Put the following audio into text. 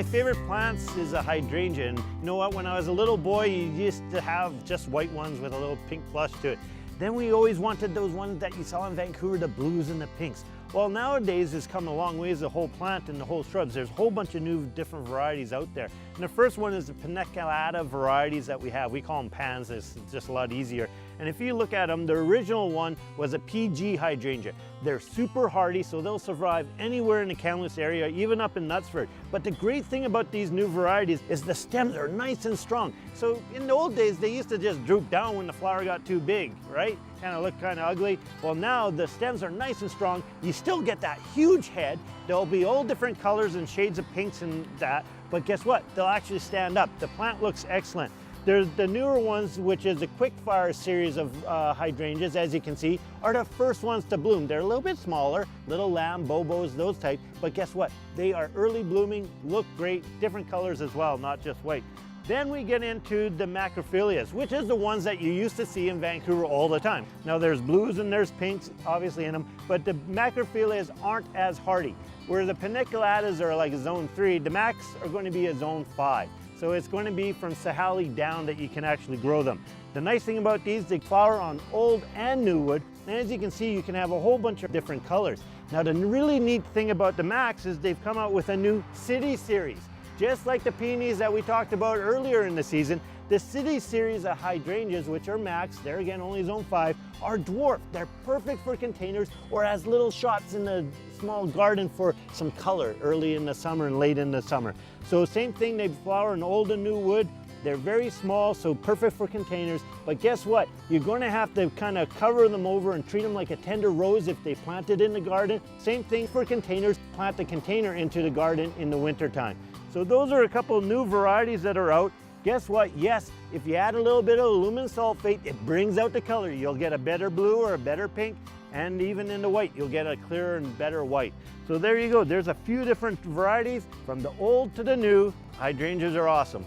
my favorite plants is a hydrangea. And you know what, when I was a little boy, you used to have just white ones with a little pink flush to it. Then we always wanted those ones that you saw in Vancouver, the blues and the pinks. Well, nowadays it's come a long way as a whole plant and the whole shrubs. There's a whole bunch of new different varieties out there. And the first one is the paniculata varieties that we have. We call them pans, it's just a lot easier. And if you look at them, the original one was a PG hydrangea. They're super hardy, so they'll survive anywhere in the Kamloops area, even up in Knutsford. But the great thing about these new varieties is the stems are nice and strong. So in the old days, they used to just droop down when the flower got too big, right? Kind of look kind of ugly. Well, now the stems are nice and strong. You still get that huge head. There'll be all different colors and shades of pinks and that, but guess what? They'll actually stand up. The plant looks excellent. There's the newer ones, which is a quick fire series of hydrangeas, as you can see, are the first ones to bloom. They're a little bit smaller, little lamb, bobos, those type, but guess what? They are early blooming, look great, different colors as well, not just white. Then we get into the macrophyllias, which is the ones that you used to see in Vancouver all the time. Now there's blues and there's pinks, obviously in them, but the macrophyllias aren't as hardy. Where the paniculatas are like a zone 3, the macs are going to be a zone 5. So it's going to be from Sahalee down that you can actually grow them. The nice thing about these, they flower on old and new wood. And as you can see, you can have a whole bunch of different colors. Now the really neat thing about the macs is they've come out with a new city series. Just like the peonies that we talked about earlier in the season, the city series of hydrangeas, which are macs, they're again only zone 5, are dwarfed. They're perfect for containers or as little shots in a small garden for some color early in the summer and late in the summer. So same thing, they flower in old and new wood. They're very small, so perfect for containers. But guess what? You're going to have to kind of cover them over and treat them like a tender rose if they planted in the garden. Same thing for containers. Plant the container into the garden in the wintertime. So those are a couple of new varieties that are out. Guess what? Yes, if you add a little bit of aluminum sulfate, it brings out the color. You'll get a better blue or a better pink, and even in the white, you'll get a clearer and better white. So there you go. There's a few different varieties from the old to the new. Hydrangeas are awesome.